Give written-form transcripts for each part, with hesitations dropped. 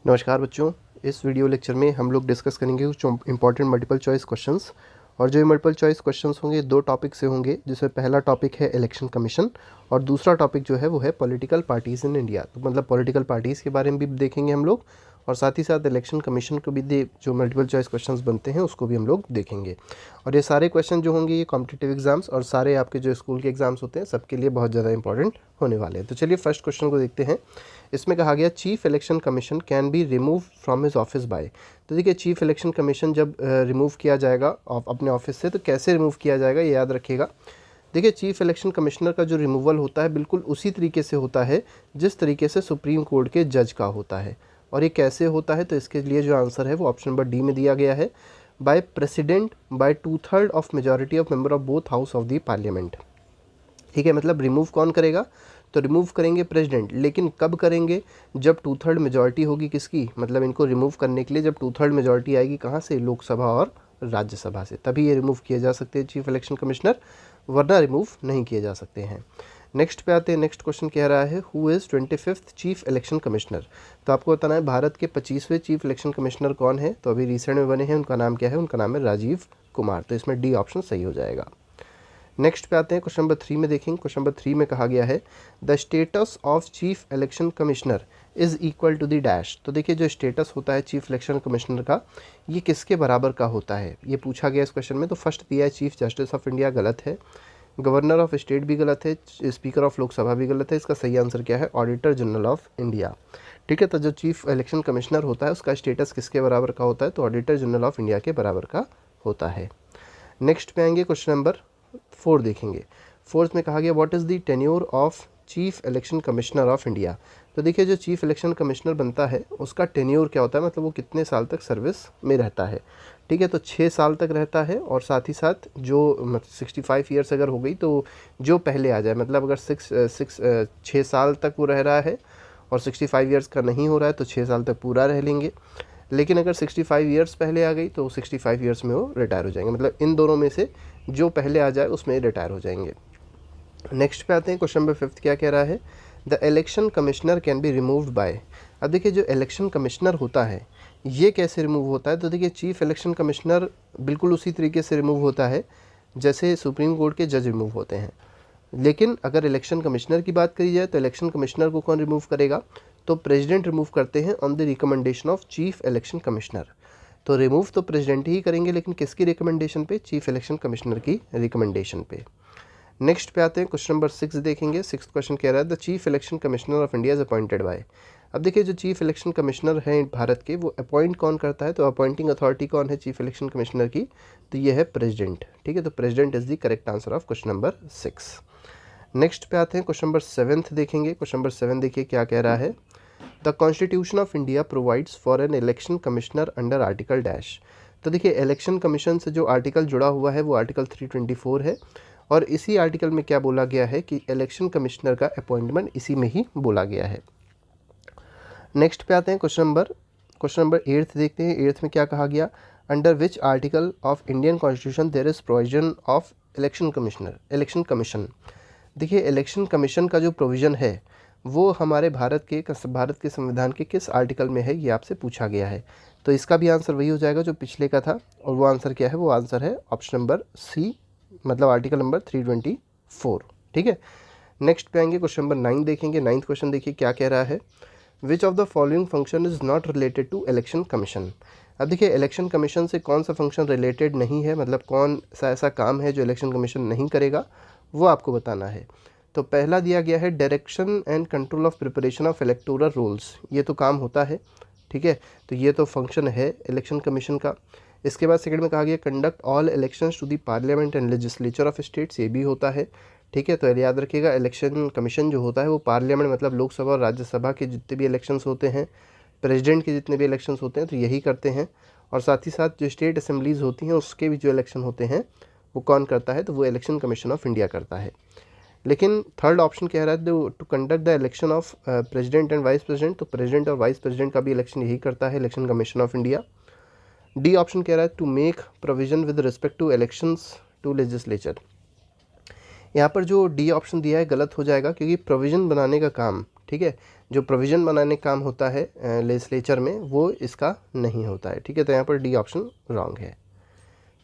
नमस्कार बच्चों, इस वीडियो लेक्चर में हम लोग डिस्कस करेंगे कुछ इंपॉर्टेंट मल्टीपल चॉइस क्वेश्चंस। और जो ये मल्टीपल चॉइस क्वेश्चंस होंगे दो टॉपिक से होंगे, जिसमें पहला टॉपिक है इलेक्शन कमीशन और दूसरा टॉपिक जो है वो है पॉलिटिकल पार्टीज़ इन इंडिया। तो मतलब पॉलिटिकल पार्टीज़ के बारे में भी देखेंगे हम लोग और साथ ही साथ इलेक्शन कमीशन को भी जो मल्टीपल चॉइस क्वेश्चंस बनते हैं उसको भी हम लोग देखेंगे। और ये सारे क्वेश्चन जो होंगे ये कॉम्पिटिटिव एग्जाम्स और सारे आपके जो स्कूल के एग्जाम्स होते हैं सबके लिए बहुत ज़्यादा इंपॉर्टेंट होने वाले हैं। तो चलिए फर्स्ट क्वेश्चन को देखते हैं। इसमें कहा गया chief election commission can be remove from his office by. तो देखिए चीफ इलेक्शन कमीशन जब रिमूव किया जाएगा अपने ऑफिस से तो कैसे रिमूव किया जाएगा ये याद रखिएगा। देखिए चीफ इलेक्शन कमिश्नर का जो रिमूवल होता है बिल्कुल उसी तरीके से होता है जिस तरीके से सुप्रीम कोर्ट के जज का होता है। और ये कैसे होता है तो इसके लिए जो आंसर है वो ऑप्शन नंबर डी में दिया गया है, by president bye 2/3 of majority of member of both house of the parliament. ठीक है, मतलब रिमूव कौन करेगा तो रिमूव करेंगे प्रेसिडेंट, लेकिन कब करेंगे जब 2/3 मेजॉरिटी होगी किसकी, मतलब इनको रिमूव करने के लिए जब 2/3 मेजॉरिटी आएगी कहाँ से, लोकसभा और राज्यसभा से, तभी ये रिमूव किए जा सकते हैं चीफ इलेक्शन कमिश्नर, वरना रिमूव नहीं किए जा सकते हैं। नेक्स्ट पे आते हैं। नेक्स्ट क्वेश्चन कह रहा है who is 25th chief election commissioner. तो आपको बताना है भारत के 25वें चीफ इलेक्शन कमिश्नर कौन है, तो अभी रिसेंट में बने हैं, उनका नाम क्या है, उनका नाम है राजीव कुमार। तो इसमें डी ऑप्शन सही हो जाएगा। नेक्स्ट पे आते हैं क्वेश्चन नंबर 3 में देखेंगे। क्वेश्चन नंबर 3 में कहा गया है the status of chief election commissioner is equal to the dash. तो देखिए जो स्टेटस होता है चीफ इलेक्शन कमिश्नर का ये किसके बराबर का होता है, ये पूछा गया इस क्वेश्चन में। तो फर्स्ट दिया है चीफ जस्टिस ऑफ इंडिया, गलत है। गवर्नर ऑफ स्टेट भी गलत है, स्पीकर ऑफ लोकसभा भी गलत है। इसका सही आंसर क्या है, ऑडिटर जनरल ऑफ इंडिया। ठीक है, तो जो चीफ इलेक्शन कमिश्नर होता है उसका स्टेटस किसके बराबर का होता है, तो ऑडिटर जनरल ऑफ इंडिया के बराबर का होता है। नेक्स्ट पे आएंगे क्वेश्चन नंबर 4 देखेंगे। फोर्थ में कहा गया what is the tenure of chief election commissioner of India. तो देखिए जो चीफ इलेक्शन कमिश्नर बनता है उसका टेन्योर क्या होता है, मतलब वो कितने साल तक सर्विस में रहता है। ठीक है, तो 6 साल तक रहता है और साथ ही साथ जो 65 ईयर्स अगर हो गई तो जो पहले आ जाए, मतलब अगर 6 साल तक वो रह रहा है और 65 ईयर्स का नहीं हो रहा है तो 6 साल तक पूरा रह लेंगे। लेकिन अगर 65 ईयर्स पहले आ गई तो 65 ईयर्स में वो रिटायर हो जाएंगे, मतलब इन दोनों में से जो पहले आ जाए उसमें रिटायर हो जाएंगे। नेक्स्ट पे आते हैं। क्वेश्चन नंबर 5 क्या कह रहा है, the election commissioner can be removed by. अब देखिए जो इलेक्शन कमिश्नर होता है ये कैसे रिमूव होता है, तो देखिए चीफ इलेक्शन कमिश्नर बिल्कुल उसी तरीके से रिमूव होता है जैसे सुप्रीम कोर्ट के जज रिमूव होते हैं। लेकिन अगर इलेक्शन कमिश्नर की बात करी जाए तो इलेक्शन कमिश्नर को कौन रिमूव करेगा, तो प्रेसिडेंट रिमूव करते हैं on the recommendation of chief election commissioner. तो रिमूव तो प्रेसिडेंट ही करेंगे, लेकिन किसकी रिकमेंडेशन पे, चीफ इलेक्शन कमिश्नर की रिकमेंडेशन पे। नेक्स्ट पे आते हैं। क्वेश्चन नंबर 6 देखेंगे। 6th क्वेश्चन कह रहा है the chief election commissioner of India is appointed by. अब देखिए जो चीफ इलेक्शन कमिश्नर हैं भारत के वो अपॉइंट कौन करता है, तो अपॉइंटिंग अथॉरिटी कौन है चीफ इलेक्शन कमिश्नर की, तो ये है प्रेसिडेंट। ठीक है, तो president is the correct answer of question number 6। Next पे आते हैं। क्वेश्चन नंबर 7 देखेंगे। क्वेश्चन नंबर 7 देखिए क्या कह रहा है, the constitution of India provides for an election commissioner under article dash. तो देखिए इलेक्शन कमीशन से जो आर्टिकल जुड़ा हुआ है वो आर्टिकल 324 है और इसी आर्टिकल में क्या बोला गया है कि इलेक्शन कमिश्नर का अपॉइंटमेंट इसी में ही बोला गया है। नेक्स्ट पे आते हैं। क्वेश्चन नंबर 8 देखते हैं। 8th में क्या कहा गया, under which article of Indian constitution there is provision of election commission. देखिए इलेक्शन कमीशन का जो प्रोविज़न है वो हमारे भारत के संविधान के किस आर्टिकल में है, ये आपसे पूछा गया है। तो इसका भी आंसर वही हो जाएगा जो पिछले का था, और वो आंसर क्या है, वो आंसर है ऑप्शन नंबर सी, मतलब आर्टिकल नंबर 324। ठीक है, नेक्स्ट पे आएंगे। क्वेश्चन नंबर 9 देखेंगे। 9th क्वेश्चन देखिए क्या कह रहा है, which of the following function is not related to election commission. अब देखिए इलेक्शन कमीशन से कौन सा फंक्शन रिलेटेड नहीं है, मतलब कौन सा ऐसा काम है जो इलेक्शन कमीशन नहीं करेगा, वो आपको बताना है। तो पहला दिया गया है direction and control of preparation of electoral rolls, ये तो काम होता है। ठीक है, तो ये तो फंक्शन है इलेक्शन कमीशन का। इसके बाद सेकंड में कहा गया conduct all elections to the parliament and legislature of states, ये भी होता है। ठीक है, तो याद रखिएगा इलेक्शन कमीशन जो होता है वो पार्लियामेंट मतलब लोकसभा और राज्यसभा के जितने भी इलेक्शंस होते हैं, प्रेसिडेंट के जितने भी इलेक्शंस होते हैं तो यही करते हैं। और साथ ही साथ जो स्टेट असेंबलीज़ होती हैं उसके भी जो इलेक्शन होते हैं वो कौन करता है, तो वो इलेक्शन कमीशन ऑफ इंडिया करता है। लेकिन थर्ड ऑप्शन कह रहा है to conduct the election of president and vice president, तो प्रेसिडेंट और वाइस प्रेसिडेंट का भी इलेक्शन यही करता है election commission of India. D option कह रहा है to make provision with respect to elections to legislature. यहाँ पर जो डी ऑप्शन दिया है गलत हो जाएगा, क्योंकि प्रोविजन बनाने का काम ठीक है। जो प्रोविज़न बनाने का काम होता है लेजिस्लेचर में, वो इसका नहीं होता है, ठीक है। तो यहाँ पर डी ऑप्शन रॉन्ग है।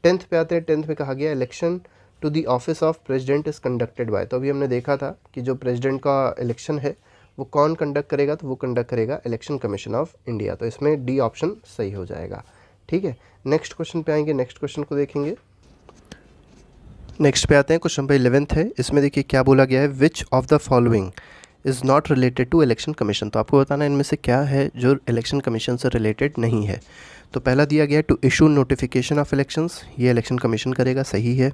10th पे आते हैं। 10th में कहा गया election to the office of president is conducted by. तो अभी हमने देखा था कि जो प्रेसिडेंट का इलेक्शन है वो कौन कंडक्ट करेगा, तो वो कंडक्ट करेगा इलेक्शन कमीशन ऑफ इंडिया। तो इसमें डी ऑप्शन सही हो जाएगा, ठीक है। नेक्स्ट क्वेश्चन पे आएंगे, नेक्स्ट क्वेश्चन को देखेंगे। नेक्स्ट पे आते हैं, क्वेश्चन नंबर 11th है। इसमें देखिए क्या बोला गया है, which of the following is not related to election commission. तो आपको बताना है इनमें से क्या है जो इलेक्शन कमीशन से रिलेटेड नहीं है। तो पहला दिया गया है to issue notification of elections, ये इलेक्शन कमीशन करेगा, सही है।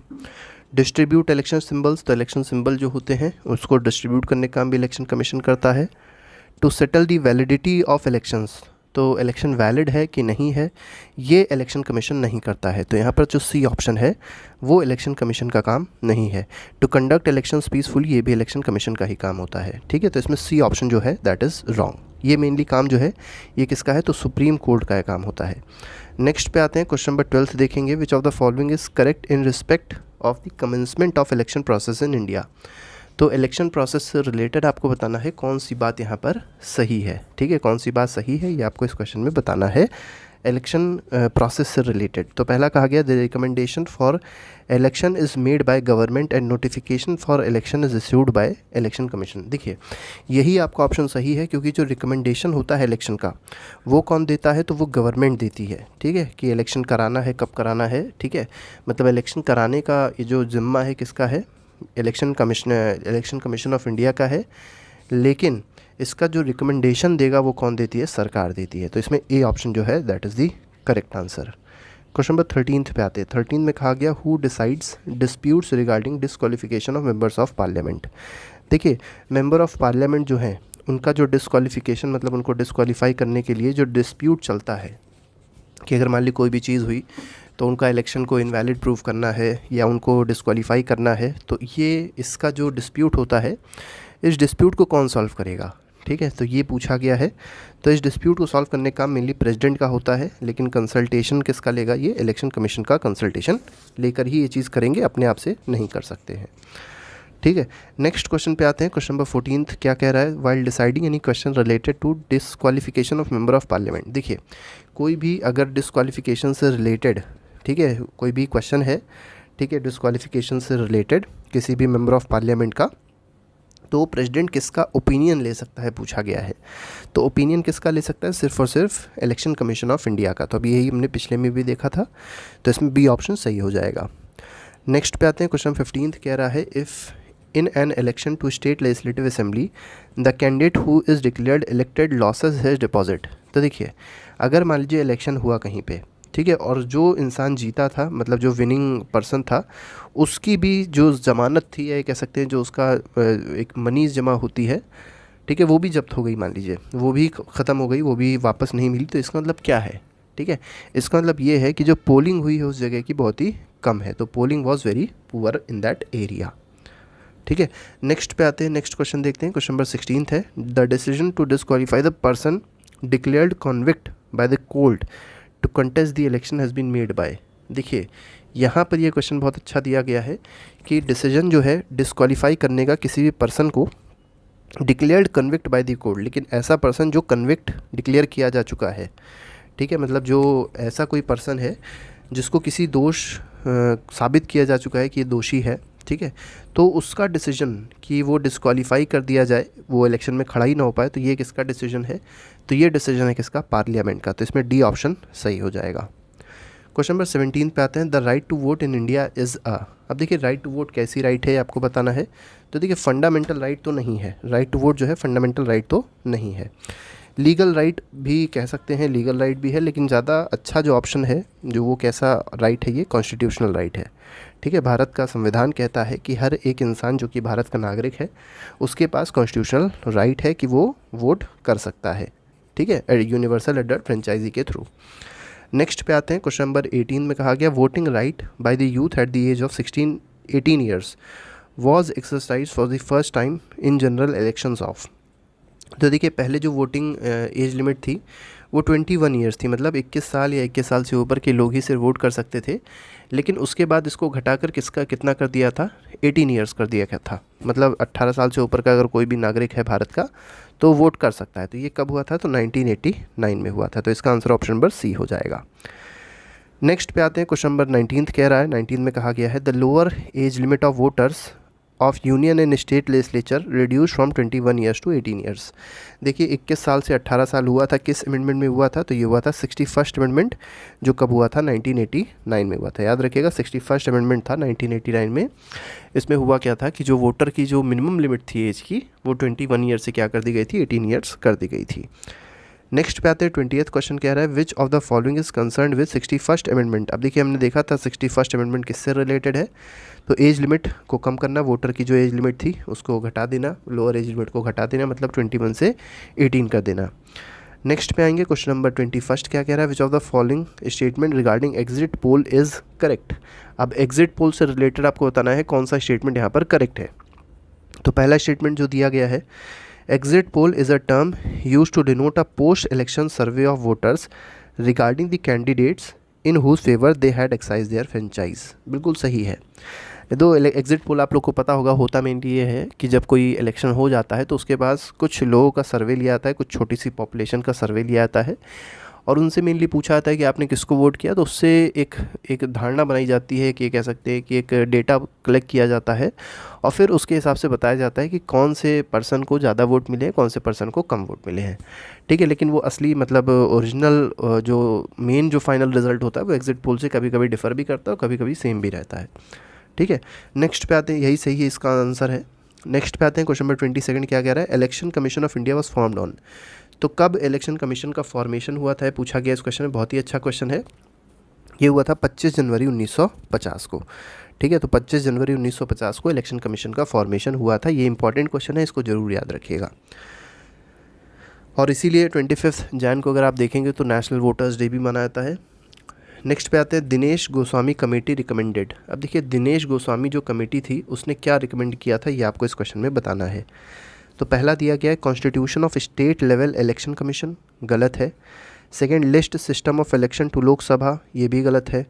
डिस्ट्रीब्यूट इलेक्शन सिंबल्स, तो इलेक्शन सिंबल जो होते हैं उसको डिस्ट्रीब्यूट करने का काम भी इलेक्शन कमीशन करता है। To settle the validity of elections, तो इलेक्शन वैलिड है कि नहीं है ये इलेक्शन कमीशन नहीं करता है। तो यहाँ पर जो सी ऑप्शन है वो इलेक्शन कमीशन का काम नहीं है। टू कंडक्ट इलेक्शंस पीसफुली, ये भी इलेक्शन कमीशन का ही काम होता है, ठीक है। तो इसमें सी ऑप्शन जो है दैट इज़ रॉन्ग। ये मेनली काम जो है ये किसका है, तो सुप्रीम कोर्ट का काम होता है। नेक्स्ट पे आते हैं, क्वेश्चन नंबर 12 देखेंगे। विच of the following is correct in respect of the commencement of election process in India. तो इलेक्शन प्रोसेस से रिलेटेड आपको बताना है कौन सी बात यहाँ पर सही है, ठीक है। कौन सी बात सही है ये आपको इस क्वेश्चन में बताना है इलेक्शन प्रोसेस से रिलेटेड। तो पहला कहा गया the recommendation for election is made by government and notification for election is issued by election commission. देखिए यही आपका ऑप्शन सही है, क्योंकि जो रिकमेंडेशन होता है इलेक्शन का वो कौन देता है, तो वो गवर्नमेंट देती है, ठीक है, कि इलेक्शन कराना है, कब कराना है, ठीक है। मतलब इलेक्शन कराने का ये जो जिम्मा है किसका है, इलेक्शन कमीशन ऑफ इंडिया का है, लेकिन इसका जो रिकमेंडेशन देगा वो कौन देती है, सरकार देती है। तो इसमें ए ऑप्शन जो है that is the correct answer. Question number 13 पे आते हैं। 13 में कहा गया who decides disputes regarding disqualification of members of parliament. देखिए मेंबर ऑफ पार्लियामेंट जो हैं उनका जो डिस्क्वालिफिकेशन, मतलब उनको डिस्क्वालीफाई करने के लिए जो डिस्प्यूट चलता है कि अगर मान ली कोई भी चीज़ हुई तो उनका इलेक्शन को इनवैलिड प्रूव करना है या उनको डिस्क्वालीफाई करना है, तो ये इसका जो डिस्प्यूट होता है इस डिस्प्यूट को कौन सॉल्व करेगा, ठीक है। तो ये पूछा गया है। तो इस डिस्प्यूट को सॉल्व करने का मेनली प्रेसिडेंट का होता है, लेकिन कंसल्टेशन किसका लेगा, ये इलेक्शन कमीशन का कंसल्टेशन लेकर ही ये चीज़ करेंगे, अपने आप से नहीं कर सकते हैं, ठीक है। नेक्स्ट क्वेश्चन पे आते हैं। क्वेश्चन नंबर 14 क्या कह रहा है, while deciding any question related to disqualification of member of parliament. देखिए कोई भी अगर डिस्क्वालिफिकेशन से रिलेटेड, ठीक है, कोई भी क्वेश्चन है, ठीक है, डिस्क्वालिफिकेशन से रिलेटेड किसी भी मेंबर ऑफ पार्लियामेंट का, तो प्रेसिडेंट किसका ओपिनियन ले सकता है, पूछा गया है। तो ओपिनियन किसका ले सकता है, सिर्फ और सिर्फ इलेक्शन कमीशन ऑफ इंडिया का। तो अभी यही हमने पिछले में भी देखा था, तो इसमें बी ऑप्शन सही हो जाएगा। नेक्स्ट पे आते हैं। क्वेश्चन 15 कह रहा है if in an election to state legislative assembly the candidate who is declared elected loses his deposit। तो देखिए अगर मान लीजिए इलेक्शन हुआ कहीं पे, ठीक है, और जो इंसान जीता था, मतलब जो विनिंग पर्सन था, उसकी भी जो ज़मानत थी, या कह सकते हैं जो उसका एक मनी जमा होती है, ठीक है, वो भी जब्त हो गई, मान लीजिए वो भी ख़त्म हो गई, वो भी वापस नहीं मिली। तो इसका मतलब क्या है, ठीक है, इसका मतलब ये है कि जो पोलिंग हुई है उस जगह की बहुत ही कम है। तो polling was very poor in that area, ठीक है। नेक्स्ट पे आते हैं, नेक्स्ट क्वेश्चन देखते हैं। क्वेश्चन नंबर 16 है the decision to disqualify the person declared convict by the court to contest the election has been made by. देखिए यहाँ पर ये क्वेश्चन बहुत अच्छा दिया गया है कि डिसीजन जो है डिस्क्वालीफाई करने का किसी भी पर्सन को declared convict bye the court, लेकिन ऐसा पर्सन जो कन्विक्ट डिक्लेयर किया जा चुका है, ठीक है, मतलब जो ऐसा कोई पर्सन है जिसको किसी दोष साबित किया जा चुका है कि ये दोषी है, ठीक है, तो उसका डिसीजन कि वो डिस्क्वालीफाई कर दिया जाए, वो इलेक्शन में खड़ा ही ना हो पाए, तो ये किसका डिसीजन है, तो ये डिसीजन है किसका, पार्लियामेंट का। तो इसमें डी ऑप्शन सही हो जाएगा। क्वेश्चन नंबर 17 पे आते हैं। The right to vote in India is a. अब देखिए राइट टू वोट कैसी राइट है आपको बताना है। तो देखिए फंडामेंटल राइट तो नहीं है, राइट टू वोट जो है फंडामेंटल राइट तो नहीं है। लीगल राइट भी कह सकते हैं, लीगल राइट भी है, लेकिन ज़्यादा अच्छा जो ऑप्शन है जो वो कैसा राइट है, ये कॉन्स्टिट्यूशनल राइट है, ठीक है। भारत का संविधान कहता है कि हर एक इंसान जो कि भारत का नागरिक है उसके पास कॉन्स्टिट्यूशनल राइट है कि वो वोट कर सकता है, ठीक है, यूनिवर्सल एडल्ट फ्रेंचाइजी के थ्रू। नेक्स्ट पे आते हैं। क्वेश्चन नंबर 18 में कहा गया voting right by the youth at the age of 18 years was exercise for the first time in general elections of. तो देखिए पहले जो वोटिंग एज लिमिट थी वो 21 ईयर्स थी, मतलब 21 साल या 21 साल से ऊपर के लोग ही सिर्फ वोट कर सकते थे, लेकिन उसके बाद इसको घटाकर कितना कर दिया था, 18 ईयर्स कर दिया गया था। मतलब 18 साल से ऊपर का अगर कोई भी नागरिक है भारत का तो वोट कर सकता है। तो ये कब हुआ था? तो 1989 में हुआ था। तो इसका आंसर ऑप्शन नंबर सी हो जाएगा। नेक्स्ट पे आते हैं, क्वेश्चन नंबर 19 कह रहा है, 19 में कहा गया है the lower age limit of voters of union and state legislature reduce from 21 years to 18 years. देखिए 21 साल से 18 साल हुआ था, किस अमेंडमेंट में हुआ था? तो ये हुआ था 61st अमेंडमेंट, जो कब हुआ था? 1989 में हुआ था। याद रखिएगा 61st अमेंडमेंट था 1989 में। इसमें हुआ क्या था कि जो वोटर की जो मिनिमम लिमिट थी एज की, वो 21 ईयर से क्या कर दी गई थी? 18 ईयर्स कर दी गई थी। नेक्स्ट पे आते हैं 20th क्वेश्चन कह रहा है which of the following is concern with 61st amendment. अब देखिए हमने देखा था 61st अमेंडमेंट किससे रिलेटेड है? तो एज लिमिट को कम करना, वोटर की जो एज लिमिट थी उसको घटा देना, लोअर एज लिमिट को घटा देना, मतलब 21 से 18 कर देना। नेक्स्ट पे आएंगे, क्वेश्चन नंबर 21 क्या कह रहा है which of the following statement regarding exit poll is correct. अब एग्जिट पोल से रिलेटेड आपको बताना है कौन सा स्टेटमेंट यहाँ पर करेक्ट है। तो पहला स्टेटमेंट जो दिया गया है, exit poll is a term used to denote a post-election survey of voters regarding the candidates in whose favor they had exercised their franchise। बिल्कुल सही है। दो एग्जिट पोल आप लोग को पता होगा, होता मेनली ये है कि जब कोई इलेक्शन हो जाता है तो उसके पास कुछ लोगों का सर्वे लिया जाता है, कुछ छोटी सी पॉपुलेशन का सर्वे लिया जाता है और उनसे मेनली पूछा जाता है कि आपने किसको वोट किया। तो उससे एक धारणा बनाई जाती है कि कह सकते हैं कि एक डेटा कलेक्ट किया जाता है और फिर उसके हिसाब से बताया जाता है कि कौन से पर्सन को ज़्यादा वोट मिले हैं, कौन से पर्सन को कम वोट मिले हैं। ठीक है, लेकिन वो असली मतलब ओरिजिनल जो मेन जो फाइनल रिजल्ट होता है वो एग्जिट पोल से कभी कभी डिफ़र भी करता है और कभी कभी सेम भी रहता है। ठीक है, नेक्स्ट पे आते हैं, यही सही है, इसका आंसर है। नेक्स्ट पे आते हैं, क्वेश्चन नंबर 22 क्या कह रहा है election commission of India was formed on. तो कब इलेक्शन कमीशन का फॉर्मेशन हुआ था, पूछा गया इस क्वेश्चन में। बहुत ही अच्छा क्वेश्चन है। ये हुआ था 25 जनवरी 1950 को। ठीक है, तो 25 जनवरी 1950 को इलेक्शन कमीशन का फॉर्मेशन हुआ था। ये इंपॉर्टेंट क्वेश्चन है, इसको जरूर याद रखिएगा। और इसीलिए 25 जैन को अगर आप देखेंगे तो नेशनल वोटर्स डे भी मनाया जाता है। नेक्स्ट पे आते हैं, दिनेश गोस्वामी कमेटी रिकमेंडेड। अब देखिए दिनेश गोस्वामी जो कमेटी थी उसने क्या रिकमेंड किया था, ये आपको इस क्वेश्चन में बताना है। तो पहला दिया गया है constitution of state level election commission, गलत है। Second, list system of election to Lok Sabha, ये भी गलत है।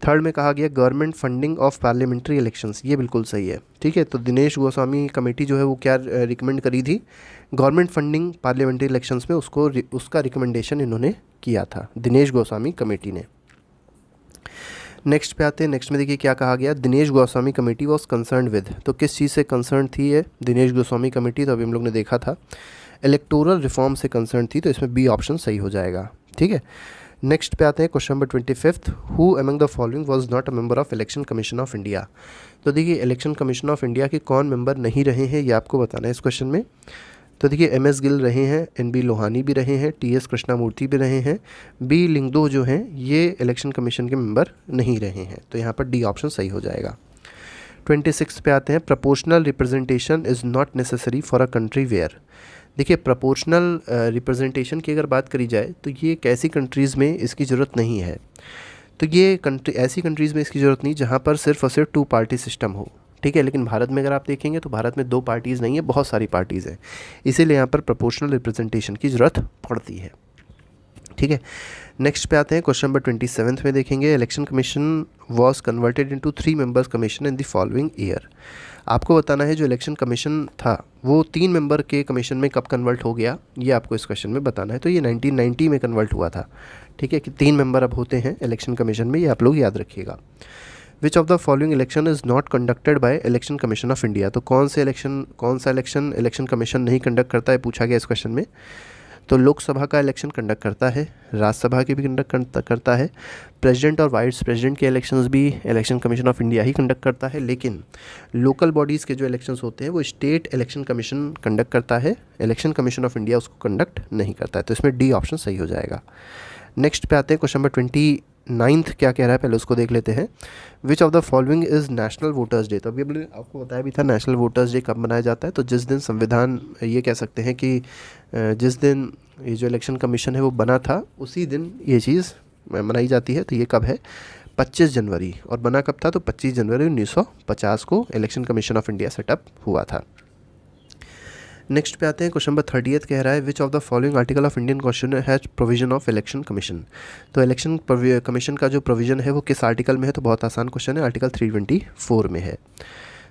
थर्ड में कहा गया government funding of parliamentary elections, ये बिल्कुल सही है। ठीक है, तो दिनेश गोस्वामी कमेटी जो है वो क्या रिकमेंड करी थी? गवर्नमेंट फंडिंग पार्लियामेंट्री इलेक्शंस में उसका रिकमेंडेशन इन्होंने किया था, दिनेश गोस्वामी कमेटी ने। नेक्स्ट पे आते हैं, नेक्स्ट में देखिए क्या कहा गया, Dinesh Goswami committee was concern with. तो किस चीज़ से कंसर्न थी ये दिनेश गोस्वामी कमेटी? तो अभी हम लोग ने देखा था इलेक्टोरल रिफॉर्म से कंसर्न थी, तो इसमें बी ऑप्शन सही हो जाएगा। ठीक है, नेक्स्ट पे आते हैं, question number 25 who among the following was not a member of election commission of India. तो देखिए इलेक्शन कमीशन ऑफ इंडिया के कौन मेंबर नहीं रहे हैं, ये आपको बताना है इस क्वेश्चन में। तो देखिए एम.एस. गिल रहे हैं, एन.बी. लोहानी भी रहे हैं, टी.एस. कृष्णामूर्ति भी रहे हैं, बी. लिंगदो जो हैं ये इलेक्शन कमीशन के मेंबर नहीं रहे हैं। तो यहाँ पर डी ऑप्शन सही हो जाएगा। 26 पे आते हैं, proportional representation is not necessary for a country where. देखिए प्रपोर्शनल रिप्रेजेंटेशन की अगर बात करी जाए तो ये कैसी कंट्रीज़ में इसकी ज़रूरत नहीं है। तो ये ऐसी कंट्रीज़ में इसकी ज़रूरत नहीं जहाँ पर सिर्फ और सिर्फ 2 पार्टी सिस्टम हो। ठीक है, लेकिन भारत में अगर आप देखेंगे तो भारत में 2 पार्टीज़ नहीं है, बहुत सारी पार्टीज़ हैं, इसीलिए यहाँ पर प्रोपोर्शनल रिप्रेजेंटेशन की ज़रूरत पड़ती है। ठीक है, नेक्स्ट पे आते हैं, क्वेश्चन नंबर 27 में देखेंगे election commission was converted into 3 members commission in the following year. आपको बताना है जो इलेक्शन कमीशन था वो 3 मेंबर के कमीशन में कब कन्वर्ट हो गया, ये आपको इस क्वेश्चन में बताना है। तो ये 1990 में कन्वर्ट हुआ था। ठीक है, कि 3 मेंबर अब होते हैं इलेक्शन कमीशन में, ये आप लोग याद रखिएगा। विच of the following election is not conducted by election commission of India. तो कौन सा इलेक्शन इलेक्शन कमीशन नहीं कंडक्ट करता है, पूछा गया इस क्वेश्चन में। तो लोकसभा का इलेक्शन कंडक्ट करता है, राज्यसभा के भी कंडक्ट करता है, प्रेसिडेंट और वाइस प्रेसिडेंट के इलेक्शंस भी election commission of India he conduct करता है, लेकिन लोकल बॉडीज़ के जो इलेक्शंस होते हैं वो स्टेट इलेक्शन कमीशन कंडक्ट करता है, इलेक्शन कमीशन ऑफ इंडिया उसको कंडक्ट नहीं करता है। तो इसमें डी ऑप्शन सही हो जाएगा। नेक्स्ट पे आते हैं, क्वेश्चन नंबर 29 क्या कह रहा है, पहले उसको देख लेते हैं। विच of the following is national voters day. तो अभी हमने आपको बताया भी था नेशनल वोटर्स डे कब मनाया जाता है। तो जिस दिन संविधान, ये कह सकते हैं कि जिस दिन ये जो इलेक्शन कमीशन है वो बना था उसी दिन ये चीज़ मनाई जाती है। तो ये कब है, 25 जनवरी। और बना कब था, तो 25 जनवरी 1950 को election commission of India setup हुआ था। नेक्स्ट पे आते हैं, क्वेश्चन नंबर 38 कह रहा है which of the following article of Indian constitution has provision of election commission. तो इलेक्शन कमीशन का जो प्रोविजन है वो किस आर्टिकल में है, तो बहुत आसान क्वेश्चन है, आर्टिकल 324 में है।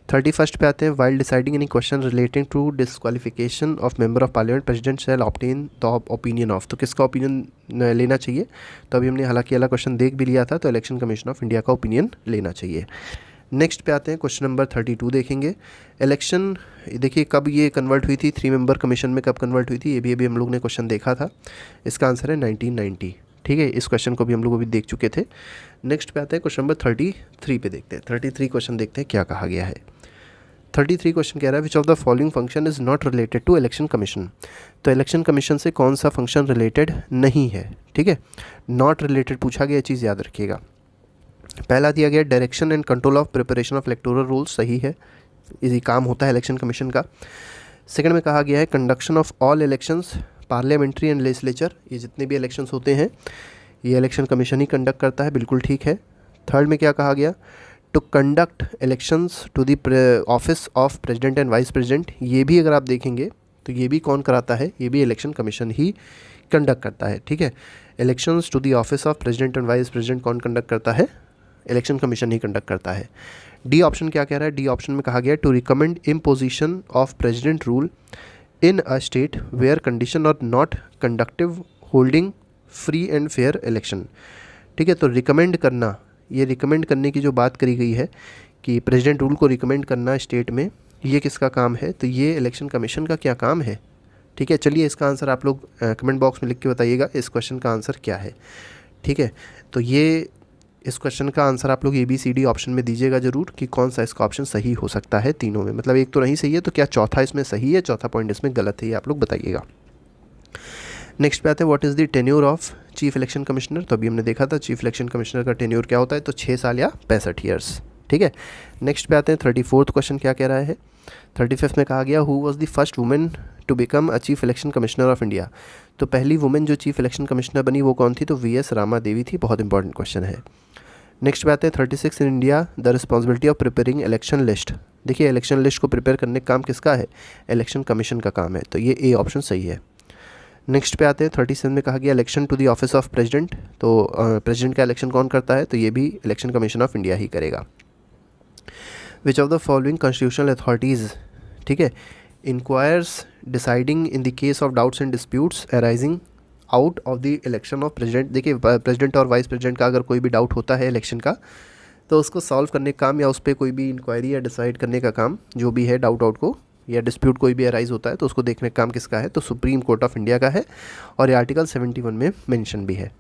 31 पे आते हैं, while deciding any question relating to disqualification of member of parliament president shall obtain the opinion of. तो किसका ओपिनियन लेना चाहिए? तो अभी हमने हालांकि वाला क्वेश्चन देख भी लिया था, तो इलेक्शन कमीशन ऑफ इंडिया का ओपिनियन लेना चाहिए। नेक्स्ट पे आते हैं, क्वेश्चन नंबर 32 देखेंगे। इलेक्शन, देखिए कब ये कन्वर्ट हुई थी, 3 मेंबर कमीशन में कब कन्वर्ट हुई थी, ये भी अभी हम लोग ने क्वेश्चन देखा था। इसका आंसर है 1990। ठीक है, इस क्वेश्चन को भी हम लोग अभी देख चुके थे। नेक्स्ट पे आते हैं, क्वेश्चन नंबर 33 पे देखते हैं। 33 क्वेश्चन देखते हैं क्या कहा गया है। 33 क्वेश्चन कह रहा है, which of the following function is not related to election commission. तो इलेक्शन कमीशन से कौन सा फंक्शन रिलेटेड नहीं है? ठीक है, नॉट रिलेटेड पूछा गया, चीज़ याद रखिएगा। पहला दिया गया direction and control of preparation of electoral rules, सही है, इसी काम होता है इलेक्शन कमीशन का। सेकंड में कहा गया है conduction of all elections parliamentary and legislature, ये जितने भी इलेक्शंस होते हैं ये इलेक्शन कमीशन ही कंडक्ट करता है, बिल्कुल ठीक है। थर्ड में क्या कहा गया, to conduct elections to the office of president and vice president, ये भी अगर आप देखेंगे तो ये भी कौन कराता है, ये भी इलेक्शन कमीशन ही कंडक्ट करता है। ठीक है, elections to the office of president and vice president कौन कंडक्ट करता है? इलेक्शन कमीशन ही कंडक्ट करता है। डी ऑप्शन क्या कह रहा है? डी ऑप्शन में कहा गया to recommend imposition of president rule in a state where condition और not conductive holding free and fair election. ठीक है, तो रिकमेंड करना, ये रिकमेंड करने की जो बात करी गई है कि प्रेसिडेंट रूल को रिकमेंड करना स्टेट में, ये किसका काम है? तो ये इलेक्शन कमीशन का क्या काम है? ठीक है, चलिए इसका आंसर आप लोग कमेंट बॉक्स में लिख के बताइएगा इस क्वेश्चन का आंसर क्या है। ठीक है, तो ये इस क्वेश्चन का आंसर आप लोग ABCD ऑप्शन में दीजिएगा ज़रूर कि कौन सा इसका ऑप्शन सही हो सकता है तीनों में, मतलब एक तो नहीं सही है तो क्या चौथा इसमें सही है, चौथा पॉइंट इसमें गलत है, ये आप लोग बताइएगा। नेक्स्ट पे आते हैं, what is the tenure of chief election commissioner. तो अभी हमने देखा था चीफ इलेक्शन कमिश्नर का टेन्योर क्या होता है, तो 6 साल या 65 ईयर्स। ठीक है, नेक्स्ट पे आते हैं 34th क्वेश्चन क्या कह रहा है। 35th में कहा गया, who was the first women to become a chief election commissioner of India. तो पहली वुमेन जो चीफ इलेक्शन कमिश्नर बनी वो कौन थी? तो VS रामा देवी थी, बहुत इंपॉर्टेंट क्वेश्चन है। नेक्स्ट पे आते हैं 36 in India the responsibility of preparing election list. देखिए इलेक्शन लिस्ट को प्रिपेयर करने का काम किसका है? इलेक्शन कमीशन का काम है, तो ये A ऑप्शन सही है। नेक्स्ट पे आते हैं 37 में कहा गया election to the office of president, तो प्रेसिडेंट का इलेक्शन कौन करता है? तो ये भी इलेक्शन कमीशन ऑफ इंडिया ही करेगा। Which of the following constitutional authorities, ठीक है, inquires deciding in the case of doubts and disputes arising out of the election of president. देखिए प्रेसिडेंट और वाइस प्रेसिडेंट का अगर कोई भी डाउट होता है इलेक्शन का, तो उसको सॉल्व करने का काम या उस पर कोई भी इंक्वायरी या डिसाइड करने का काम जो भी है, डाउट को या डिस्प्यूट कोई भी अराइज होता है तो उसको देखने का काम किसका है? तो सुप्रीम कोर्ट ऑफ इंडिया का है, और ये आर्टिकल 71 में मेंशन भी है।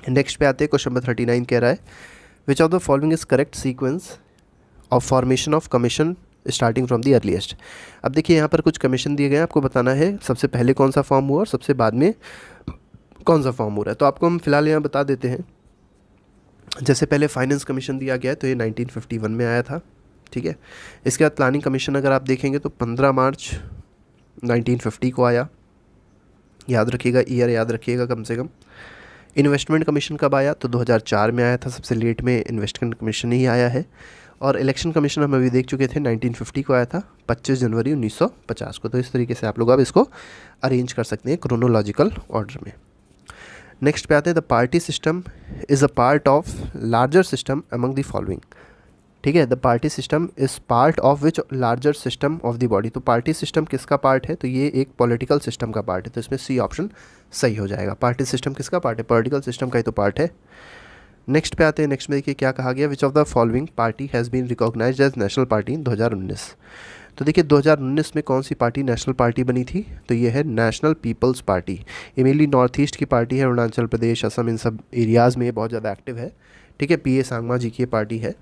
नेक्स्ट पे आते हैं, क्वेश्चन नंबर 39 कह रहा है, which of the following is correct sequence of formation of commission starting from the earliest. अब देखिए यहाँ पर कुछ कमीशन दिए गए हैं, आपको बताना है सबसे पहले कौन सा फॉर्म हुआ और सबसे बाद में कौन सा फॉर्म हो रहा है। तो आपको हम फिलहाल यहाँ बता देते हैं। जैसे पहले फाइनेंस कमीशन दिया गया है, तो ये 1951 में आया था। ठीक है, इसके बाद प्लानिंग कमीशन अगर आप देखेंगे तो 15 मार्च 1950 को आया, याद रखिएगा, ईयर याद रखिएगा कम से कम। इन्वेस्टमेंट कमीशन कब आया? तो 2004 में आया था, सबसे लेट में इन्वेस्टमेंट कमीशन ही आया है। और इलेक्शन कमीशन हम अभी देख चुके थे 1950 को आया था, 25 जनवरी 1950 को। तो इस तरीके से आप लोग अब इसको अरेंज कर सकते हैं क्रोनोलॉजिकल ऑर्डर में। नेक्स्ट पे आते हैं, the party system is a part of larger system among the following. ठीक है, the party system is part of which larger system of the body. तो पार्टी सिस्टम किसका पार्ट है? तो ये एक पॉलिटिकल सिस्टम का पार्ट है, तो इसमें C ऑप्शन सही हो जाएगा। पार्टी सिस्टम किसका पार्ट है? पॉलिटिकल सिस्टम का ही तो पार्ट है। नेक्स्ट पे आते हैं, नेक्स्ट में देखिए क्या कहा गया, which of the following party has been recognised as national party in 2019। तो देखिए 2019 में कौन सी पार्टी नेशनल पार्टी बनी थी? तो ये है नेशनल पीपल्स पार्टी। ये मेनली नॉर्थ ईस्ट की पार्टी है, अरुणाचल प्रदेश, असम, इन सब एरियाज़ में ये बहुत ज़्यादा एक्टिव है। ठीक है, PA सांगमा जी की ये पार्टी है,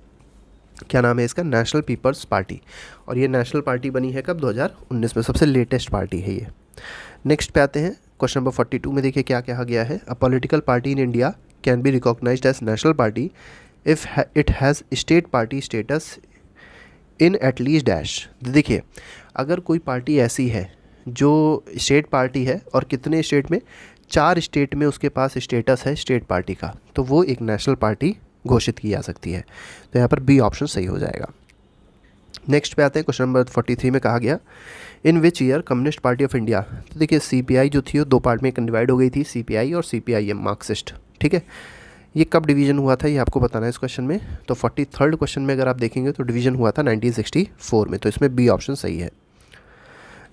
क्या नाम है इसका? National people's party. और ये नेशनल पार्टी बनी है कब? 2019 में, सबसे लेटेस्ट पार्टी है ये। नेक्स्ट पे आते हैं, क्वेश्चन नंबर 42 में देखिए क्या कहा गया है, a political party in India can be recognised as national party if it has state party status in at least dash. देखिए अगर कोई पार्टी ऐसी है जो स्टेट पार्टी है और कितने स्टेट में? 4 स्टेट में उसके पास स्टेटस है स्टेट पार्टी का, तो वो एक नेशनल पार्टी घोषित की जा सकती है। तो यहाँ पर B ऑप्शन सही हो जाएगा। नेक्स्ट पे आते हैं, क्वेश्चन नंबर 43 में कहा गया, in which year communist party of India. तो देखिए CPI जो थी वो 2 पार्ट में डिवाइड हो गई थी, CPI और CPIM मार्क्सिस्ट। ठीक है, ये कब डिवीज़न हुआ था ये आपको बताना है इस क्वेश्चन में। तो 43rd क्वेश्चन में अगर आप देखेंगे तो डिवीज़न हुआ था 1964 में, तो इसमें बी ऑप्शन सही है।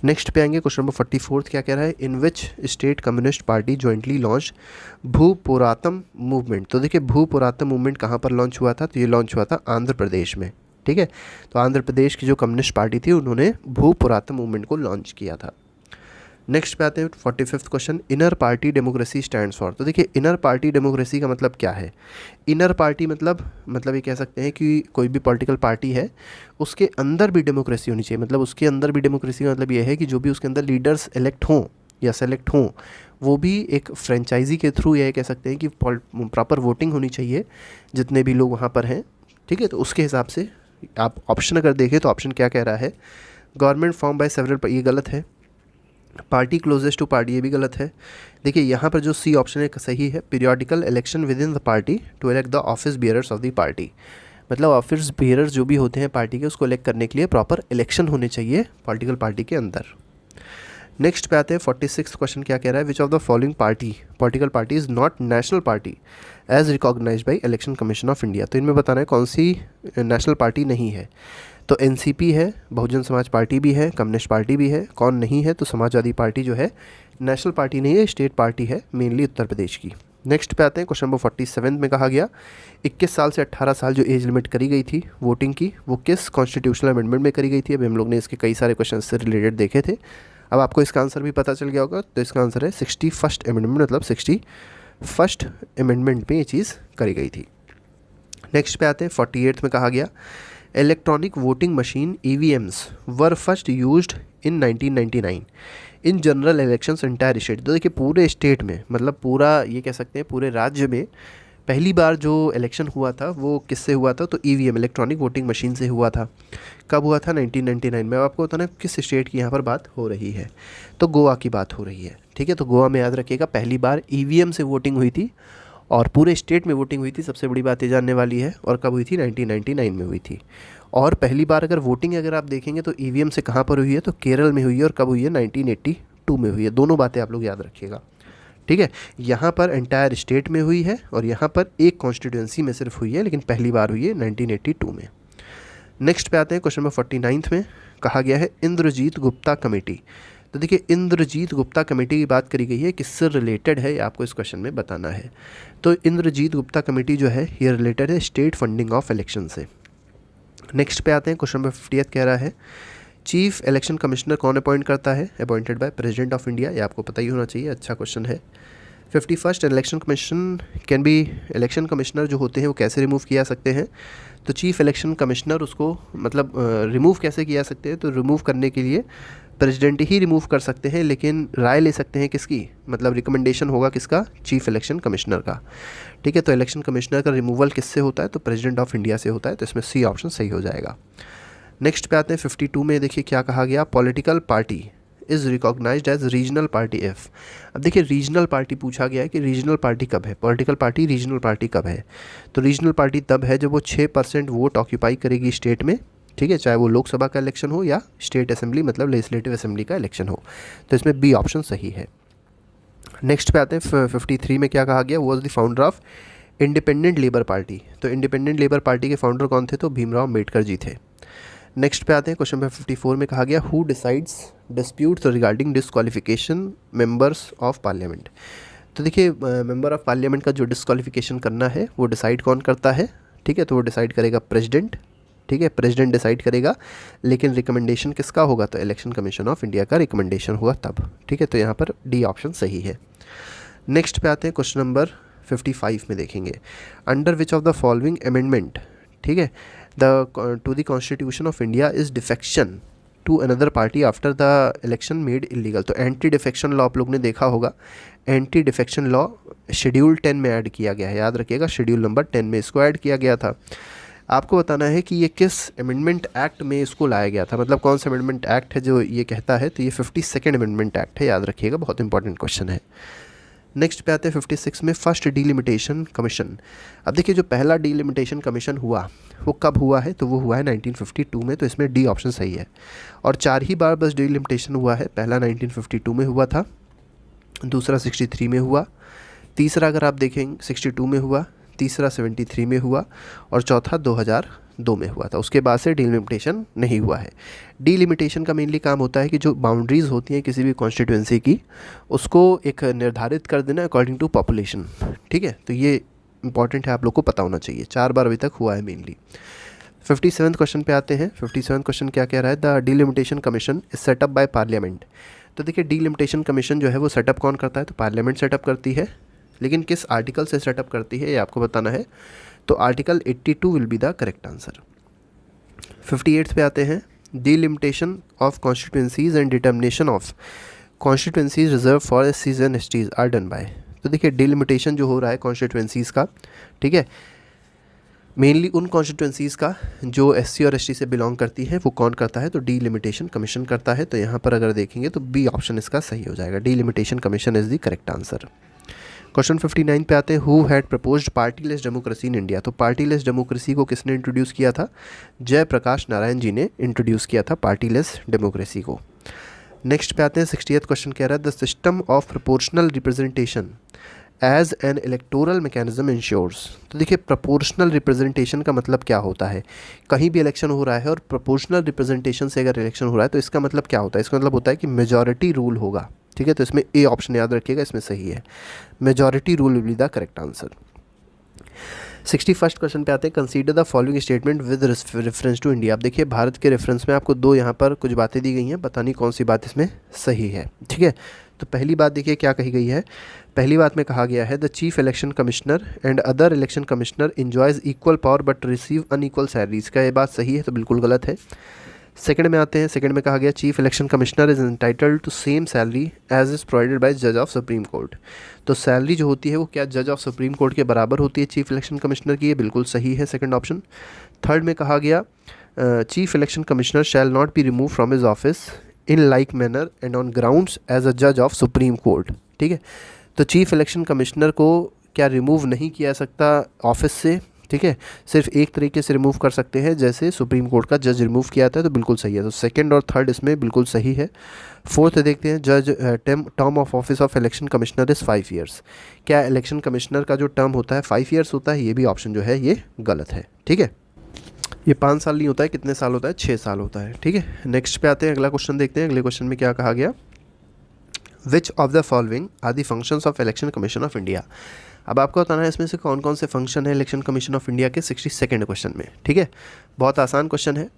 नेक्स्ट पे आएंगे क्वेश्चन नंबर 44 क्या कह रहा है, in which state communist party jointly launch भूपुरातम मूवमेंट। तो देखिए भूपुरातम मूवमेंट कहाँ पर लॉन्च हुआ था, तो ये लॉन्च हुआ था आंध्र प्रदेश में। ठीक है, तो आंध्र प्रदेश की जो कम्युनिस्ट पार्टी थी उन्होंने भूपुरातम मूवमेंट को लॉन्च किया था। नेक्स्ट पे आते हैं 45th question, inner party democracy stands for. तो देखिए इनर पार्टी डेमोक्रेसी का मतलब क्या है। इनर पार्टी मतलब ये कह सकते हैं कि कोई भी पॉलिटिकल पार्टी है उसके अंदर भी डेमोक्रेसी होनी चाहिए। मतलब उसके अंदर भी डेमोक्रेसी का मतलब ये है कि जो भी उसके अंदर लीडर्स इलेक्ट हों या सेलेक्ट हों वो भी एक फ्रेंचाइजी के थ्रू, यह कह सकते हैं कि प्रॉपर वोटिंग होनी चाहिए जितने भी लोग वहाँ पर हैं। ठीक है, तो उसके हिसाब से आप ऑप्शन अगर देखें तो ऑप्शन क्या कह रहा है, गवर्नमेंट फॉर्म बाय सेवरल, ये गलत है। पार्टी क्लोजेस्ट टू पार्टी, ये भी गलत है। देखिए यहाँ पर जो सी ऑप्शन है सही है, periodical election within the party to elect the office bearers of the party. मतलब ऑफिस बियरर्स जो भी होते हैं पार्टी के उसको इलेक्ट करने के लिए प्रॉपर इलेक्शन होने चाहिए पॉलिटिकल पार्टी के अंदर। नेक्स्ट पे आते हैं 46 क्वेश्चन क्या कह रहा है, which of the following party political party is not national party as recognised by election commission of India. तो इनमें बताना है कौन सी नेशनल पार्टी नहीं है। तो एनसीपी है, बहुजन समाज पार्टी भी है, कम्युनिस्ट पार्टी भी है, कौन नहीं है, तो समाजवादी पार्टी जो है नेशनल पार्टी नहीं है, स्टेट पार्टी है मेनली उत्तर प्रदेश की। नेक्स्ट पे आते हैं क्वेश्चन नंबर 47 में कहा गया 21 साल से 18 साल जो एज लिमिट करी गई थी वोटिंग की वो किस कॉन्स्टिट्यूशनल अमेंडमेंट में करी गई थी। अभी हम लोग ने इसके कई सारे क्वेश्चन से रिलेटेड देखे थे, अब आपको इसका आंसर भी पता चल गया होगा। तो इसका आंसर है 61st अमेंडमेंट, मतलब 61st अमेंडमेंट में ये चीज़ करी गई थी। नेक्स्ट पे आते हैं 48 में कहा गया electronic voting machine EVMs were first used in 1999 in general elections entire state. तो देखिए पूरे स्टेट में, मतलब पूरा ये कह सकते हैं पूरे राज्य में पहली बार जो इलेक्शन हुआ था वो किससे हुआ था, तो EVM इलेक्ट्रॉनिक वोटिंग मशीन से हुआ था। कब हुआ था, 1999 में। आपको बताना किस स्टेट की यहाँ पर बात हो रही है, तो गोवा की बात हो रही है। ठीक है, तो गोवा में याद रखिएगा पहली बार EVM से वोटिंग हुई थी और पूरे स्टेट में वोटिंग हुई थी। सबसे बड़ी बात ये जानने वाली है, और कब हुई थी, 1999 में हुई थी। और पहली बार अगर वोटिंग अगर आप देखेंगे तो EVM से कहाँ पर हुई है, तो केरल में हुई है, और कब हुई है, 1982 में हुई है। दोनों बातें आप लोग याद रखिएगा। ठीक है, यहाँ पर एंटायर स्टेट में हुई है और यहाँ पर एक कॉन्स्टिट्यूंसी में सिर्फ हुई है, लेकिन पहली बार हुई है 1982 में। नेक्स्ट पे आते हैं क्वेश्चन नंबर 49 में कहा गया है इंद्रजीत गुप्ता कमेटी। तो देखिए इंद्रजीत गुप्ता कमेटी की बात करी गई है, किससे रिलेटेड है ये आपको इस क्वेश्चन में बताना है। तो इंद्रजीत गुप्ता कमेटी जो है ये रिलेटेड है स्टेट फंडिंग ऑफ इलेक्शन से। नेक्स्ट पे आते हैं क्वेश्चन नंबर 58 कह रहा है चीफ इलेक्शन कमिश्नर कौन अपॉइंट करता है, appointed by president of India. ये आपको पता ही होना चाहिए, अच्छा क्वेश्चन है। 51st election commission can B, election commissioner जो होते हैं वो कैसे रिमूव किया सकते हैं, तो चीफ इलेक्शन कमिश्नर उसको मतलब रिमूव कैसे किया सकते हैं, तो रिमूव करने के लिए प्रेसिडेंट ही रिमूव कर सकते हैं, लेकिन राय ले सकते हैं किसकी, मतलब रिकमेंडेशन होगा किसका, चीफ इलेक्शन कमिश्नर का। ठीक है, तो इलेक्शन कमिश्नर का रिमूवल किससे होता है, तो प्रेसिडेंट ऑफ इंडिया से होता है, तो इसमें सी ऑप्शन सही हो जाएगा। नेक्स्ट पे आते हैं 52 में, देखिए क्या कहा गया, political party is recognised as regional party if. अब देखिए रीजनल पार्टी पूछा गया है कि रीजनल पार्टी कब है, पॉलिटिकल पार्टी रीजनल पार्टी कब है, तो रीजनल पार्टी तब है जब वो 6% वोट ऑक्यूपाई करेगी स्टेट में। ठीक है, चाहे वो लोकसभा का इलेक्शन हो या स्टेट असेंबली मतलब लेजिस्लेटिव असेंबली का इलेक्शन हो, तो इसमें बी ऑप्शन सही है। नेक्स्ट पे आते हैं 53 में क्या कहा गया, was the founder of independent labour party. तो इंडिपेंडेंट लेबर पार्टी के फाउंडर कौन थे, तो भीमराव अम्बेडकर जी थे। नेक्स्ट पे आते हैं क्वेश्चन नंबर 54 में कहा गया who decides disputes regarding disqualification members of parliament. तो देखिए मेंबर ऑफ पार्लियामेंट का जो डिस्क्वालिफिकेशन करना है वो डिसाइड कौन करता है। ठीक है, तो वो डिसाइड करेगा प्रेसिडेंट। ठीक है, प्रेसिडेंट डिसाइड करेगा, लेकिन रिकमेंडेशन किसका होगा, तो इलेक्शन कमीशन ऑफ इंडिया का रिकमेंडेशन होगा तब। ठीक है, तो यहाँ पर डी ऑप्शन सही है। नेक्स्ट पे आते हैं क्वेश्चन नंबर 55 में, देखेंगे under which of the following amendment, ठीक है, to the constitution of India is defection to another party after the election made illegal. तो एंटी डिफेक्शन लॉ आप लोग ने देखा होगा, एंटी डिफेक्शन लॉ शेड्यूल 10 में ऐड किया गया है, याद रखिएगा शेड्यूल नंबर 10 में इसको ऐड किया गया था। आपको बताना है कि ये किस अमेंडमेंट एक्ट में इसको लाया गया था, मतलब कौन सा अमेंडमेंट एक्ट है जो ये कहता है, तो ये 52nd अमेंडमेंट एक्ट है, याद रखिएगा बहुत इंपॉर्टेंट क्वेश्चन है। नेक्स्ट पे आते हैं 56 में फर्स्ट डीलिमिटेशन कमीशन। अब देखिए जो पहला डीलिमिटेशन कमीशन हुआ वो कब हुआ है, तो वो हुआ है 1952 में, तो इसमें डी ऑप्शन सही है। और 4 ही बार बस डीलिमिटेशन हुआ है, पहला 1952 में हुआ था, दूसरा 63 में हुआ, तीसरा अगर आप देखेंगे 62 में हुआ, तीसरा 73 में हुआ और चौथा 2002 में हुआ था। उसके बाद से डिलिमिटेशन नहीं हुआ है। डिलिमिटेशन का मेनली काम होता है कि जो बाउंड्रीज़ होती हैं किसी भी कॉन्स्टिट्यूएंसी की, उसको एक निर्धारित कर देना अकॉर्डिंग टू पॉपुलेशन। ठीक है, तो ये इंपॉर्टेंट है, आप लोग को पता होना चाहिए। 4 बार अभी तक हुआ है मेनली। 57 क्वेश्चन पे आते हैं। 57 क्वेश्चन क्या कह रहा है? The delimitation commission is setup by parliament. तो देखिए, डिलिमिटेशन कमीशन जो है वो सेटअप कौन करता है? तो पार्लियामेंट सेटअप करती है, लेकिन किस आर्टिकल से सेटअप करती है ये आपको बताना है। तो article 82 will be the correct answer. 58 पे आते हैं। Delimitation of constituencies and determination of constituencies reserve for एससीज and STs are done by. तो देखिए, डिलिमिटेशन जो हो रहा है कॉन्स्टिट्यूएंसीज़ का, ठीक है, मेनली उन कॉन्स्टिट्यूएंसीज़ का जो एससी और एसटी से बिलोंग करती है, वो कौन करता है? तो डिलिमिटेशन कमीशन करता है। तो यहाँ पर अगर देखेंगे तो बी ऑप्शन इसका सही हो जाएगा। Delimitation commission is the correct answer. Question 59 पे आते हैं। Who had proposed partyless democracy in India. तो पार्टीलेस डेमोक्रेसी को किसने इंट्रोड्यूस किया था? जयप्रकाश नारायण जी ने इंट्रोड्यूस किया था पार्टीलेस डेमोक्रेसी को। नेक्स्ट पे आते हैं। 60th क्वेश्चन कह रहा है the system of proportional representation as an electoral mechanism ensures. तो देखिए, प्रोपोर्शनल रिप्रेजेंटेशन का मतलब क्या होता है? कहीं भी इलेक्शन हो रहा है और प्रोपोर्शनल रिप्रेजेंटेशन से अगर इलेक्शन हो रहा है तो इसका मतलब क्या होता है? इसका मतलब होता है कि मेजॉरिटी रूल होगा। ठीक है, तो इसमें ए ऑप्शन याद रखिएगा, इसमें सही है। Majority rule will be the correct answer. 61st question पे आते हैं। Consider the following statement with reference to India. अब देखिए, भारत के रेफरेंस में आपको दो यहाँ पर कुछ बातें दी गई हैं, पता नहीं कौन सी बात इसमें सही है। ठीक है, तो पहली बात देखिए क्या कही गई है। पहली बात में कहा गया है the chief election commissioner and other election commissioner enjoys equal power but receive unequal salaries. क्या ये बात सही है? तो बिल्कुल गलत है। सेकंड में आते हैं। सेकंड में कहा गया chief election commissioner is entitled to same salary as is provided by जज ऑफ सुप्रीम कोर्ट। तो सैलरी जो होती है वो क्या जज ऑफ सुप्रीम कोर्ट के बराबर होती है चीफ इलेक्शन कमिश्नर की? ये बिल्कुल सही है, सेकंड ऑप्शन। थर्ड में कहा गया chief election commissioner shall not be remove from his office in like manner and on grounds as a जज ऑफ सुप्रीम कोर्ट। ठीक है, तो चीफ इलेक्शन कमिश्नर को क्या रिमूव नहीं किया सकता ऑफिस से? ठीक है, सिर्फ एक तरीके से रिमूव कर सकते हैं जैसे सुप्रीम कोर्ट का जज रिमूव किया था। तो बिल्कुल सही है, तो सेकंड और थर्ड इसमें बिल्कुल सही है। फोर्थ देखते हैं। जज term of office of election commissioner is 5 years. क्या इलेक्शन कमिश्नर का जो टर्म होता है 5 ईयर्स होता है? ये भी ऑप्शन जो है ये गलत है। ठीक है, ये 5 साल नहीं होता है, कितने साल होता है? 6 साल होता है। ठीक है, नेक्स्ट पे आते हैं। अगला क्वेश्चन देखते हैं। अगले क्वेश्चन में क्या कहा गया? Which of the following are the functions of election commission of India. अब आपको बताना है इसमें से कौन कौन से फंक्शन है इलेक्शन कमीशन ऑफ इंडिया के 62nd क्वेश्चन में। ठीक है, बहुत आसान क्वेश्चन है।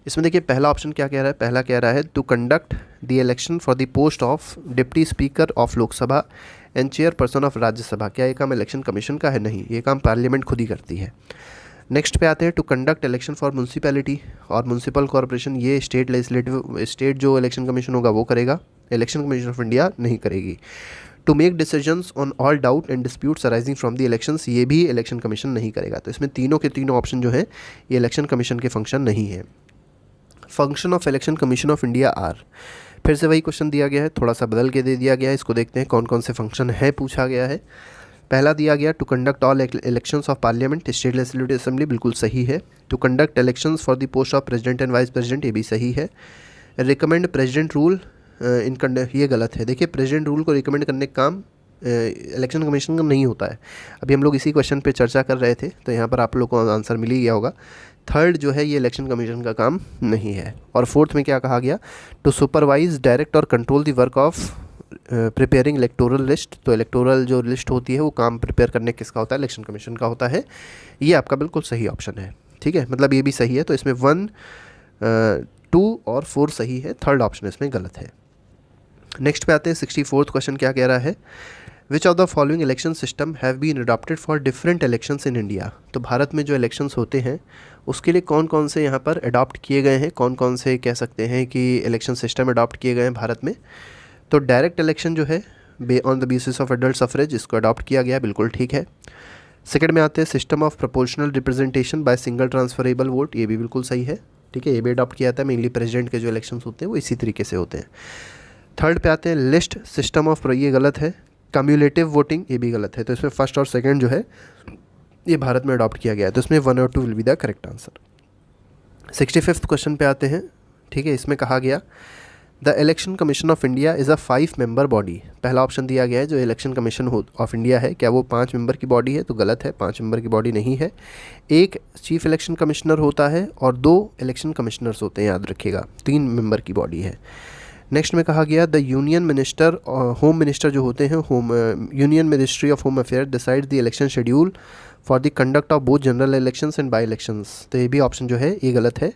इसमें देखिए, पहला ऑप्शन क्या कह रहा है? पहला कह रहा है to conduct the election for the post of deputy speaker of Lok Sabha and chairperson of Rajya Sabha. क्या ये काम इलेक्शन कमीशन का है? नहीं, ये काम पार्लियामेंट खुद ही करती है। नेक्स्ट पे आते हैं। To conduct election for municipality और म्यूनसिपल कॉर्पोरेशन, ये स्टेट लेजिस्लेटिव स्टेट जो इलेक्शन कमीशन होगा वो करेगा, इलेक्शन कमीशन ऑफ इंडिया नहीं करेगी। To make decisions on all doubt and disputes arising from the elections, ये भी इलेक्शन कमीशन नहीं करेगा। तो इसमें तीनों के तीनों ऑप्शन जो है ये इलेक्शन कमीशन के फंक्शन नहीं है। Function of election commission of India are, फिर से वही क्वेश्चन दिया गया है, थोड़ा सा बदल के दे दिया गया है। इसको देखते हैं कौन कौन से फंक्शन है पूछा गया है। पहला दिया गया to conduct all elections of parliament state legislative assembly, बिल्कुल सही है। To conduct elections for the post of president and vice president, ये भी सही है। रिकमेंड प्रेसिडेंट रूल ये गलत है। देखिए, प्रेसिडेंट रूल को रिकमेंड करने का काम इलेक्शन कमीशन का नहीं होता है। अभी हम लोग इसी क्वेश्चन पे चर्चा कर रहे थे, तो यहाँ पर आप लोग को आंसर मिल ही गया होगा। थर्ड जो है ये इलेक्शन कमीशन का काम नहीं है। और फोर्थ में क्या कहा गया? टू सुपरवाइज डायरेक्ट और control the work of preparing electoral list. तो इलेक्टोरल जो लिस्ट होती है वो काम प्रिपेयर करने किसका होता है? इलेक्शन कमीशन का होता है। ये आपका बिल्कुल सही ऑप्शन है। ठीक है, मतलब ये भी सही है। तो इसमें 1, 2 और 4 सही है, थर्ड ऑप्शन इसमें गलत है। नेक्स्ट पे आते हैं। 64th क्वेश्चन क्या कह रहा है? Which of the following election system have been adopted for different elections in India. तो भारत में जो इलेक्शंस होते हैं उसके लिए कौन कौन से यहाँ पर अडॉप्ट किए गए हैं, कौन कौन से कह सकते हैं कि इलेक्शन सिस्टम अडॉप्ट किए गए हैं भारत में? तो डायरेक्ट इलेक्शन जो है on the basis of adult suffrage, इसको अडॉप्ट किया गया, बिल्कुल ठीक है। सेकंड में आते हैं system of proportional representation by single transferable vote, ये भी बिल्कुल सही है। ठीक है, ये भी अडॉप्ट किया था। मेनली प्रेसिडेंट के जो इलेक्शंस होते हैं वो इसी तरीके से होते हैं। थर्ड पे आते हैं लिस्ट सिस्टम ऑफ, ये गलत है। कम्युलेटिव वोटिंग, ये भी गलत है। तो इसमें फर्स्ट और सेकंड जो है ये भारत में अडॉप्ट किया गया है। तो इसमें 1 और 2 will be the correct answer. 65th question पे आते हैं। ठीक है, इसमें कहा गया the election commission of India is a 5 member body. पहला ऑप्शन दिया गया है जो इलेक्शन कमीशन ऑफ इंडिया है, क्या वो 5 मेंबर की बॉडी है? तो गलत है, 5 मेंबर की बॉडी नहीं है। एक चीफ इलेक्शन कमिश्नर होता है और 2 इलेक्शन कमिश्नर्स होते हैं, याद रखिएगा, 3 मेंबर की बॉडी है। नेक्स्ट में कहा गया the union minister, home minister जो होते हैं, union ministry of home affair decide the election schedule for the conduct of both general elections and by elections. तो ये भी ऑप्शन जो है ये गलत है।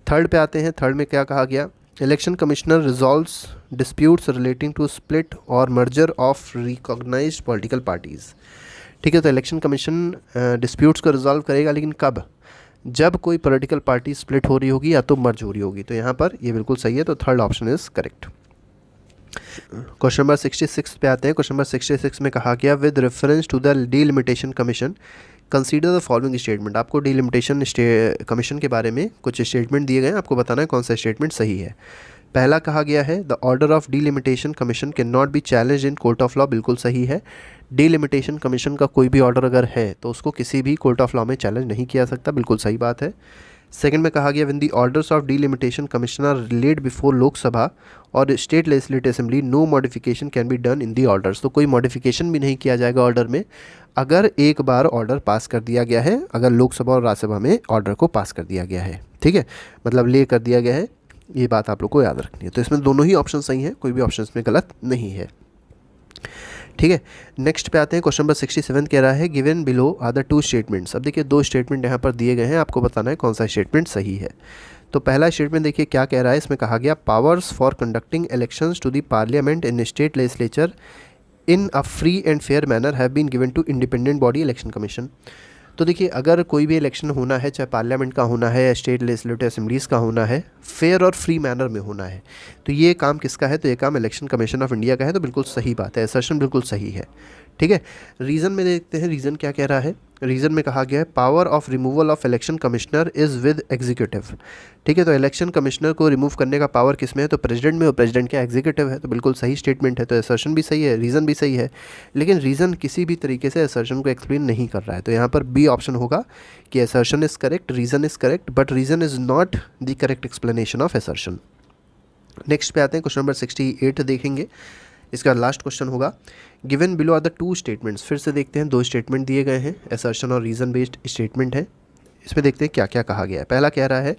थर्ड पे आते हैं, थर्ड में क्या कहा गया? Election commissioner resolves disputes relating to split और merger of recognised political parties. ठीक है, तो इलेक्शन कमीशन डिस्प्यूट्स को रिजॉल्व करेगा, लेकिन कब? जब कोई पॉलिटिकल पार्टी स्प्लिट हो रही होगी या तो मर्ज हो रही होगी। तो यहाँ पर ये बिल्कुल सही है, तो third option is correct. Question number 66 पे आते हैं। क्वेश्चन नंबर 66 में कहा गया with reference to the delimitation commission consider the following statement. आपको डीलिमिटेशन कमीशन के बारे में कुछ स्टेटमेंट दिए गए हैं, आपको बताना है कौन सा स्टेटमेंट सही है। पहला कहा गया है the order of delimitation commission can not be challenge in court of law. बिल्कुल सही है, डीलिमिटेशन कमीशन का कोई भी ऑर्डर अगर है तो उसको किसी भी कोर्ट ऑफ लॉ में चैलेंज नहीं किया सकता, बिल्कुल सही बात है। सेकंड में कहा गया when the orders of delimitation commission are laid before Lok Sabha और state legislative assembly no modification can be done in the orders. तो कोई मॉडिफिकेशन भी नहीं किया जाएगा ऑर्डर में अगर एक बार ऑर्डर पास कर दिया गया है, अगर लोकसभा और राज्यसभा में ऑर्डर को पास कर दिया गया है। ठीक है, मतलब ले कर दिया गया है, ये बात आप लोग को याद रखनी है। तो इसमें दोनों ही ऑप्शन सही हैं, कोई भी ऑप्शन इसमें गलत नहीं है। ठीक है, नेक्स्ट पे आते हैं। क्वेश्चन नंबर 67 कह रहा है given below are the 2 statements. अब देखिए 2 स्टेटमेंट यहाँ पर दिए गए हैं, आपको बताना है कौन सा स्टेटमेंट सही है। तो पहला स्टेटमेंट देखिए क्या कह रहा है, इसमें कहा गया powers for conducting elections to the parliament in state legislature in a free and fair manner have been given to independent body election commission. तो देखिए अगर कोई भी इलेक्शन होना है, चाहे पार्लियामेंट का होना है या स्टेट लेजिस्लेटिव असेंबलीज़ का होना है, फेयर और फ्री मैनर में होना है, तो ये काम किसका है? तो ये काम इलेक्शन कमीशन ऑफ इंडिया का है। तो बिल्कुल सही बात है, असर्शन बिल्कुल सही है। ठीक है, रीज़न में देखते हैं, रीज़न क्या कह रहा है। रीज़न में कहा गया है power of removal of election commissioner is with executive. ठीक है, तो इलेक्शन कमिश्नर को रिमूव करने का पावर किस में है? तो प्रेसिडेंट में, और प्रेसिडेंट क्या एग्जीक्यूटिव है। तो बिल्कुल सही स्टेटमेंट है, तो असर्शन भी सही है, रीज़न भी सही है, लेकिन रीज़न किसी भी तरीके से असर्शन को एक्सप्लेन नहीं कर रहा है। तो यहाँ पर बी ऑप्शन होगा कि assertion is correct, reason is correct, but reason is not the correct explanation of assertion. Next पे आते हैं, क्वेश्चन नंबर 68 देखेंगे, इसका लास्ट क्वेश्चन होगा given below are the 2 statements. फिर से देखते हैं, 2 स्टेटमेंट दिए गए हैं, असर्शन और रीज़न बेस्ड स्टेटमेंट है। इसमें देखते हैं क्या क्या कहा गया है। पहला कह रहा है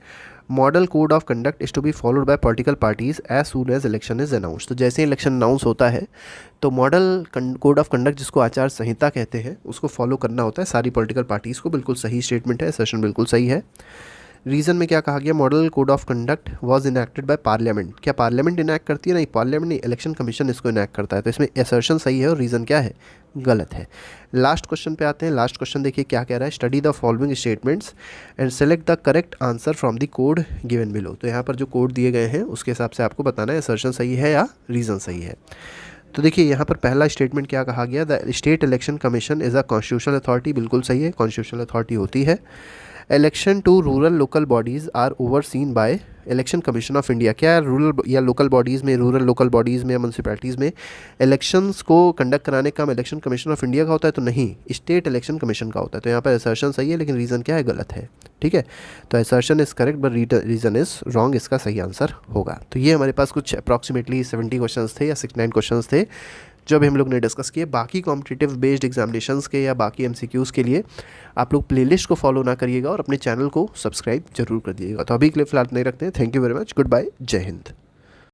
model code of conduct is to be followed by political parties as soon as election is announce. तो जैसे इलेक्शन अनाउंस होता है तो मॉडल कोड ऑफ कंडक्ट, जिसको आचार संहिता कहते हैं, उसको फॉलो करना होता है सारी पॉलिटिकल पार्टीज़ को। बिल्कुल सही स्टेटमेंट है, असर्शन बिल्कुल सही है। रीज़न में क्या कहा गया? Model code of conduct was enacted by parliament. क्या पार्लियामेंट इनैक्ट करती है? नहीं, पार्लियामेंट नहीं, इलेक्शन कमीशन इसको इनैक्ट करता है। तो इसमें असर्शन सही है और रीज़न क्या है? गलत है। लास्ट क्वेश्चन पे आते हैं। लास्ट क्वेश्चन देखिए क्या कह रहा है, study the following statements and select the correct answer from the code given below. तो यहाँ पर जो कोड दिए गए हैं उसके हिसाब से आपको बताना है असर्शन सही है या रीज़न सही है। तो देखिए यहाँ पर पहला स्टेटमेंट क्या कहा गया, the state election commission is a constitutional authority. बिल्कुल सही है, कॉन्स्टिट्यूशनल अथॉरिटी होती है। Election to rural local bodies are overseen by election commission of India. क्या रूरल या लोकल बॉडीज़ में, रूरल लोकल बॉडीज़ में या म्यूनसिपैलिटीज़ में इलेक्शंस को कंडक्ट कराने का काम इलेक्शन कमीशन ऑफ इंडिया का होता है? तो नहीं, स्टेट इलेक्शन कमीशन का होता है। तो यहाँ पर असर्शन सही है, लेकिन रीज़न क्या है? गलत है। ठीक है, तो assertion is correct but reason is wrong, इसका सही आंसर होगा। तो ये हमारे पास कुछ अप्रॉक्सीमेटली 70 क्वेश्चन थे या 69 क्वेश्चन थे जो अभी हम लोग ने डिस्कस किए। बाकी कॉम्पिटिटिव बेस्ड एग्जामिनेशंस के या बाकी MCQs के लिए आप लोग प्लेलिस्ट को फॉलो ना करिएगा और अपने चैनल को सब्सक्राइब जरूर कर दिएगा। तो अभी के लिए फिलहाल नहीं रखते हैं। Thank you very much, good bye, जय हिंद।